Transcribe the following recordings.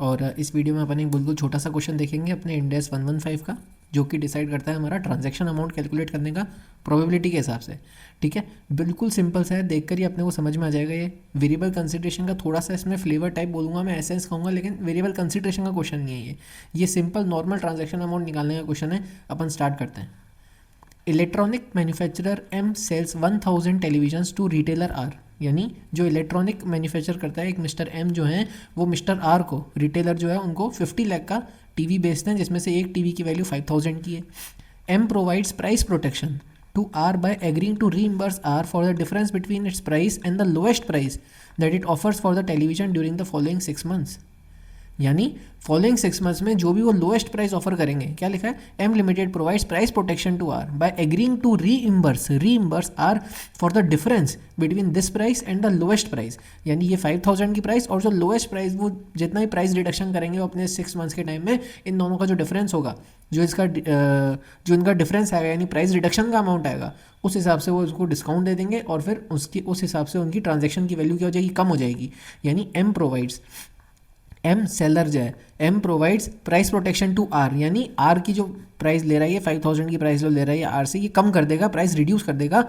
और इस वीडियो में अपन एक बिल्कुल छोटा सा क्वेश्चन देखेंगे अपने इंड AS 115 का, जो कि डिसाइड करता है हमारा ट्रांजैक्शन अमाउंट कैलकुलेट करने का प्रोबेबिलिटी के हिसाब से। ठीक है, बिल्कुल सिंपल सा है, देखकर ही अपने को समझ में आ जाएगा। ये वेरिएबल कंसिडरेशन का थोड़ा सा इसमें फ्लेवर टाइप बोलूँगा मैं, एसेंस कहूँगा, लेकिन वेरिएबल कंसिडरेशन का क्वेश्चन नहीं है ये सिंपल नॉर्मल ट्रांजैक्शन अमाउंट निकालने का क्वेश्चन है। अपन स्टार्ट करते हैं। Electronic manufacturer M sells 1000 televisions to retailer R, यानी जो इलेक्ट्रॉनिक मैन्युफैक्चर करता है एक मिस्टर एम जो है, वो मिस्टर आर को, रिटेलर जो है उनको 50 लाख का टीवी बेचते हैं, जिसमें से एक टीवी की वैल्यू 5000 की है। M provides price protection to R by agreeing to reimburse R for the difference between its price and the lowest price that it offers for the television during the following 6 months. यानी following 6 months में जो भी वो lowest price offer करेंगे, क्या लिखा है, M limited provides price protection to R by agreeing to reimburse R for the difference between this price and the lowest price. यानी ये 5000 की प्राइस और जो लोएस्ट प्राइस, वो जितना भी प्राइस रिडक्शन करेंगे वो अपने 6 मंथ्स के टाइम में, इन दोनों का जो डिफरेंस होगा, जो इनका डिफरेंस आएगा, यानी प्राइस रिडक्शन का अमाउंट आएगा, उस हिसाब से वो उसको डिस्काउंट दे देंगे और फिर उस हिसाब से उनकी ट्रांजेक्शन की वैल्यू क्या हो जाएगी, कम हो जाएगी। यानी एम प्रोवाइड्स, एम सेलर जो है, M provides price protection to R, यानी आर की जो प्राइस ले रहा है, ये 5000 की प्राइस ले रहा है आर से, ये कम कर देगा, प्राइस रिड्यूस कर देगा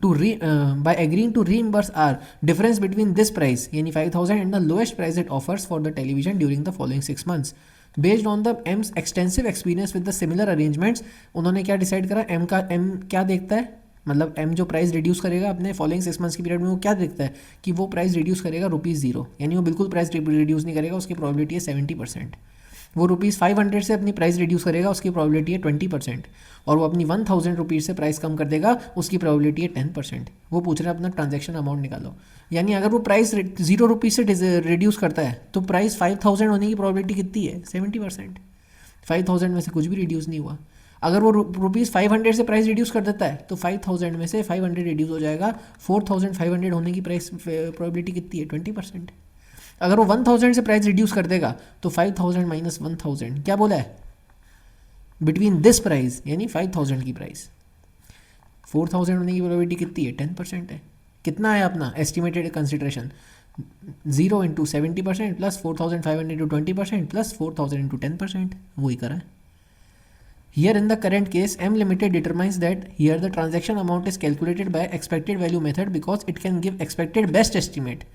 to by agreeing to reimburse R difference between this price, यानी 5000 and the lowest price it offers for the television during the following 6 months. Based on the M's extensive experience with the similar arrangements, उन्होंने क्या decide करा, M क्या देखता है, मतलब M जो price reduce करेगा अपने फॉलोइंग 6 मंथ्स की पीरियड में, वो क्या देखता है कि वो प्राइस रिड्यूस करेगा ₹0, यानी वो बिल्कुल प्राइस रिड्यूस नहीं करेगा, उसकी प्रोबेबिलिटी है 70%। वो ₹500 से अपनी प्राइस रिड्यूस करेगा, उसकी प्रोबेबिलिटी है 20%। और वो अपनी 1000 रुपीज़ से प्राइस कम कर देगा, उसकी प्रोबेबिलिटी है 10%। वो पूछ रहे हैं अपना ट्रांजैक्शन अमाउंट निकालो। यानी अगर वो प्राइस ₹0 से रिड्यूस करता है तो प्राइस 5000 होने की प्रोबेबिलिटी कितनी है, 70%। 5000 में से कुछ भी रिड्यूस नहीं हुआ। अगर वो ₹500 से प्राइस रिड्यूस कर देता है तो 5000 में से 500 रिड्यूस हो जाएगा, 4500 होने की प्राइस प्रोबेबिलिटी कितनी है, 20%। अगर वो 1000 से प्राइस रिड्यूस कर देगा तो 5000 माइनस 1000 क्या बोला है, बिटवीन दिस प्राइस, यानी 5000 की प्राइस, 4000 होने की प्रोबेबिलिटी कितनी है, 10% है। कितना है अपना estimated consideration, 0 into 70% plus 4500 into 20% plus 4000 into 10%, वही करा है। Here in the current case, M Limited determines that here the transaction amount is calculated by expected value method because it can give expected best estimate.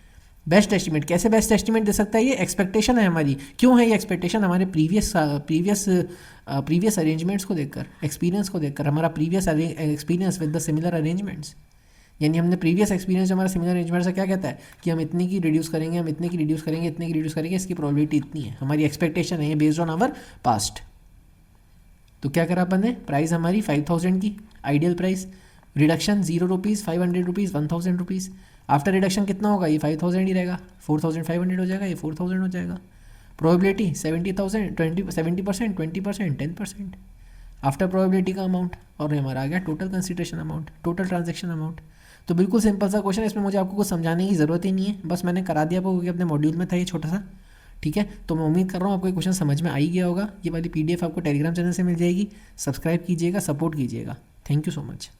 Best estimate कैसे best estimate दे सकता है, ये expectation है हमारी। क्यों है ये expectation, हमारे प्रीवियस अरेंजमेंट्स को देखकर, एक्सपीरियंस को देखकर, हमारा previous experience with the similar arrangements. यानी हमने प्रीवियस एक्सपीरियंस जो हमारा सिमिलर अरेंजमेंट से क्या कहता है कि हम इतने की रिड्यूस करेंगे, हम इतने की रिड्यूस करेंगे, इतने की रिड्यूस करेंगे, इसकी प्रोबेबिलिटी इतनी है, हमारी एक्सपेक्टेशन है ये बेस्ड ऑन आवर पास्ट। तो क्या करा अपन ने, प्राइस हमारी 5000 की ideal price, reduction ₹0, 500 rupees, 1000 rupees. After reduction कितना होगा, ये 5000 ही रहेगा, 4500 हो जाएगा, ये 4000 हो जाएगा। प्रोबेबिलिटी 70% 20%, 10%। आफ्टर प्रोबेबिलिटी का अमाउंट, और हमारा आ गया total consideration amount, total transaction amount. तो बिल्कुल सिंपल सा क्वेश्चन है, इसमें मुझे आपको कुछ समझाने की ज़रूरत ही नहीं है, बस मैंने करा दिया क्योंकि अपने मॉड्यूल में था ये छोटा सा। ठीक है, तो मैं उम्मीद कर रहा हूँ आपको ये क्वेश्चन समझ में आ ही गया होगा। ये वाली PDF आपको टेलीग्राम चैनल से मिल जाएगी, सब्सक्राइब कीजिएगा, सपोर्ट कीजिएगा। Thank you so much.